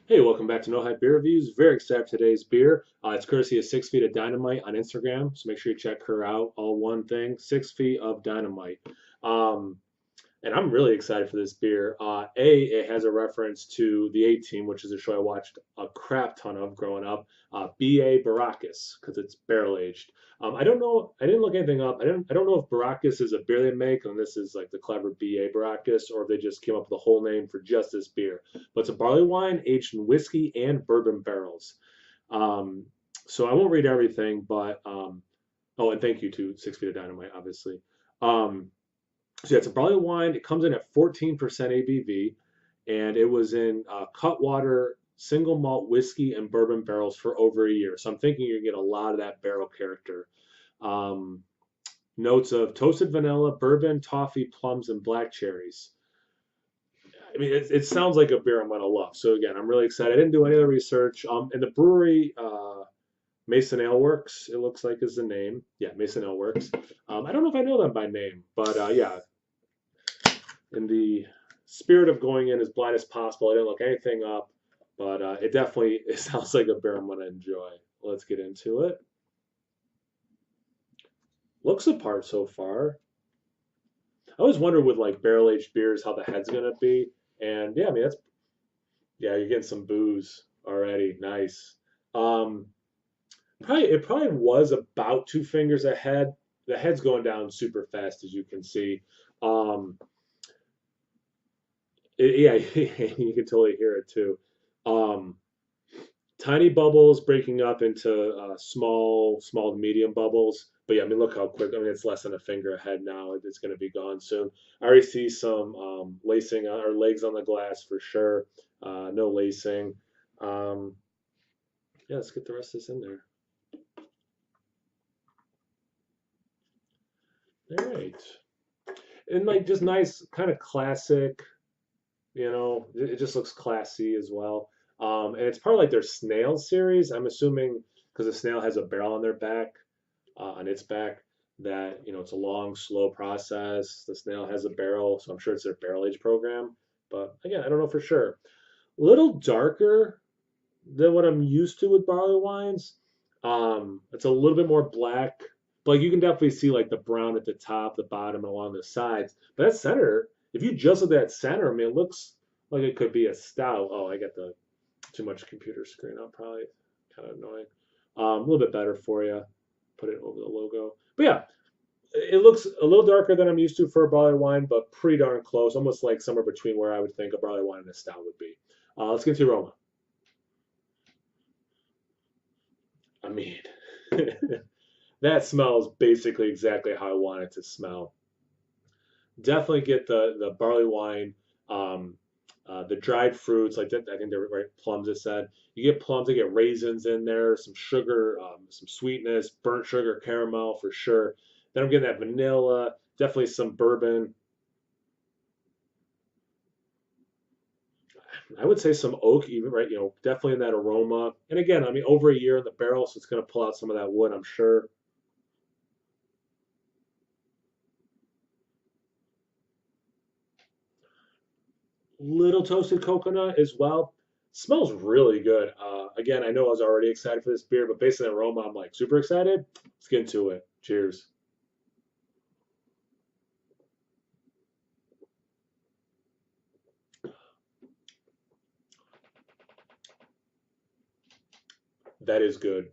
Hey, welcome back to No Hype Beer Reviews. Very excited for today's beer. It's courtesy of 6 Feet of Dynamite on Instagram, so make sure you check her out. All one thing, 6 Feet of Dynamite. Um, and I'm really excited for this beer. It has a reference to the A Team, which is a show I watched a crap ton of growing up. B.A. Baracus, because it's barrel aged. I don't know. I didn't look anything up. I don't know if Baracus is a beer they make, and this is like the clever B.A. Baracus, or if they just came up with a whole name for just this beer. But it's a barley wine aged in whiskey and bourbon barrels. Um, so I won't read everything, but oh, and thank you to 6 Feet of Dynamite, obviously. Um, so yeah, it's a barley wine. It comes in at 14% ABV, and it was in Cutwater single malt whiskey and bourbon barrels for over a year. So I'm thinking you're gonna get a lot of that barrel character. Um, Notes of toasted vanilla, bourbon, toffee, plums, and black cherries. I mean, it sounds like a beer I'm gonna love. So again, I'm really excited. I didn't do any other research. And the brewery, Mason Ale Works, it looks like is the name. Yeah, Mason Ale Works. I don't know if I know them by name, but yeah, in the spirit of going in as blind as possible, I didn't look anything up, but it definitely it sounds like a beer I'm gonna enjoy. Let's get into it. Looks the part so far. I always wonder with like barrel aged beers how the head's gonna be, and yeah, I mean that's yeah, you're getting some booze already. Nice. Um, it probably was about 2 fingers ahead. The head's going down super fast, as you can see. Um, yeah, you can totally hear it too. Um, Tiny bubbles breaking up into small to medium bubbles. But yeah, I mean, look how quick. I mean, it's less than a finger ahead now. It's going to be gone soon. I already see some lacing or legs on the glass for sure. No lacing. Um, yeah, let's get the rest of this in there. All right, and like just nice, kind of classic. It just looks classy as well. And it's part of like their snail series. I'm assuming because the snail has a barrel on their back, on its back, that it's a long, slow process. The snail has a barrel, so I'm sure it's their barrel age program. But again, I don't know for sure. A little darker than what I'm used to with barley wines. It's a little bit more black, but like you can definitely see like the brown at the top, the bottom, and along the sides. But that center, if you just look at that center, I mean, it looks like it could be a stout. Oh, I got the too much computer screen up, probably kind of annoying. A little bit better for you. Put it over the logo. But yeah, it looks a little darker than I'm used to for a barley wine, but pretty darn close, almost like somewhere between where I would think a barley wine and a stout would be. Let's get to aroma. I mean, that smells basically exactly how I want it to smell. Definitely get the barley wine, um, the dried fruits like that. I think they're right plums. It said you get plums, you get raisins in there, some sugar, some sweetness, burnt sugar, caramel for sure. Then I'm getting that vanilla, definitely some bourbon. I would say some oak, even right, definitely in that aroma. And again, I mean, over a year in the barrel, so it's going to pull out some of that wood, I'm sure. Little toasted coconut as well. Smells really good. Again, I know I was already excited for this beer, but based on the aroma, I'm like super excited. Let's get into it. Cheers. That is good.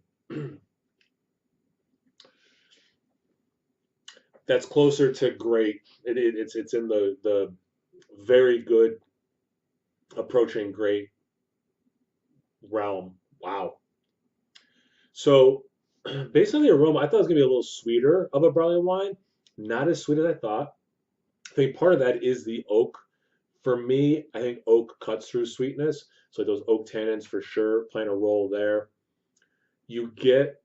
That's closer to great. It's in the very good approaching great realm. Wow. So based on the aroma, I thought it was gonna be a little sweeter of a barley wine. Not as sweet as I thought. I think part of that is the oak. For me, I think oak cuts through sweetness. So like those oak tannins for sure playing a role there. You get,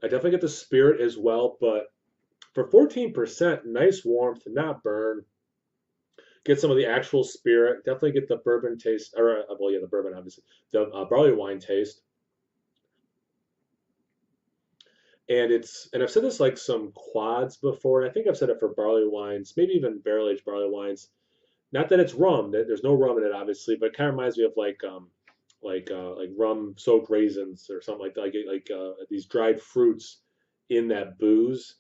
I definitely get the spirit as well, but for 14%, nice warmth, not burn. Get some of the actual spirit. Definitely get the bourbon taste, or well, yeah, the bourbon obviously, the barley wine taste. And I've said this like some quads before, and I think I've said it for barley wines, maybe even barrel aged barley wines. Not that it's rum, that there's no rum in it, obviously, but it kind of reminds me of like like rum soaked raisins or something like that, these dried fruits in that booze,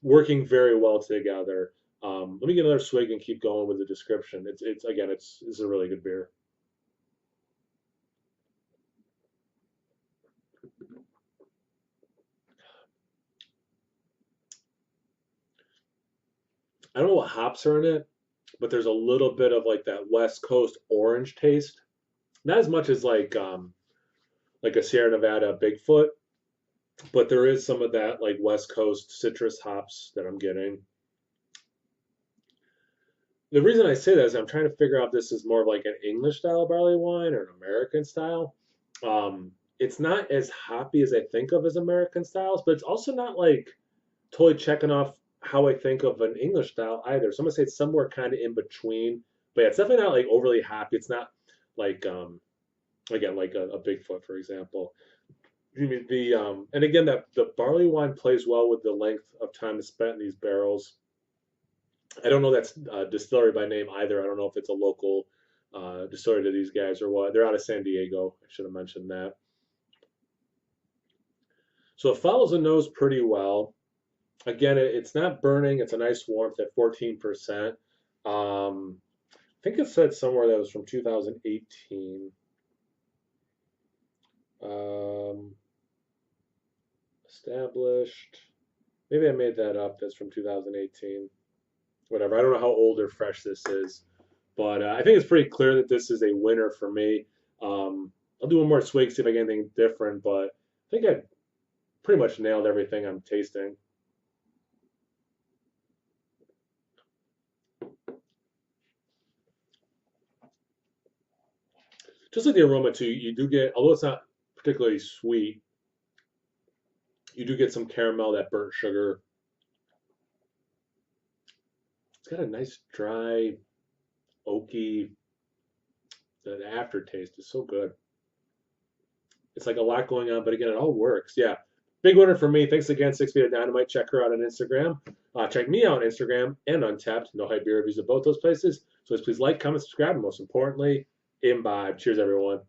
working very well together. Let me get another swig and keep going with the description. It's again, it's a really good beer. I don't know what hops are in it, but there's a little bit of like that West Coast orange taste. Not as much as like a Sierra Nevada Bigfoot, but there is some of that like West Coast citrus hops that I'm getting. The reason I say that is I'm trying to figure out if this is more of like an English style barley wine or an American style. It's not as hoppy as I think of as American styles, but it's also not like totally checking off how I think of an English style either. So I'm gonna say it's somewhere kind of in between. But yeah, it's definitely not like overly hoppy. It's not like again like a Bigfoot, for example. And again that the barley wine plays well with the length of time spent in these barrels. I don't know that's distillery by name either. I don't know if it's a local distillery to these guys or what. They're out of San Diego. I should have mentioned that. So it follows the nose pretty well. Again, it's not burning. It's a nice warmth at 14%. I think it said somewhere that was from 2018. Um, established. Maybe I made that up. That's from 2018. Whatever. I don't know how old or fresh this is, but I think it's pretty clear that this is a winner for me. I'll do one more swig, see if I get anything different, but I think I pretty much nailed everything I'm tasting. Just like the aroma too, you do get, although it's not particularly sweet, you do get some caramel, that burnt sugar. It's got a nice dry, oaky. The aftertaste is so good. It's like a lot going on, but again, it all works. Yeah, big winner for me. Thanks again, 6 Feet of Dynamite. Check her out on Instagram. Check me out on Instagram and Untapped. No hype beer reviews at both those places. So please like, comment, subscribe, and most importantly, imbibe. Cheers, everyone.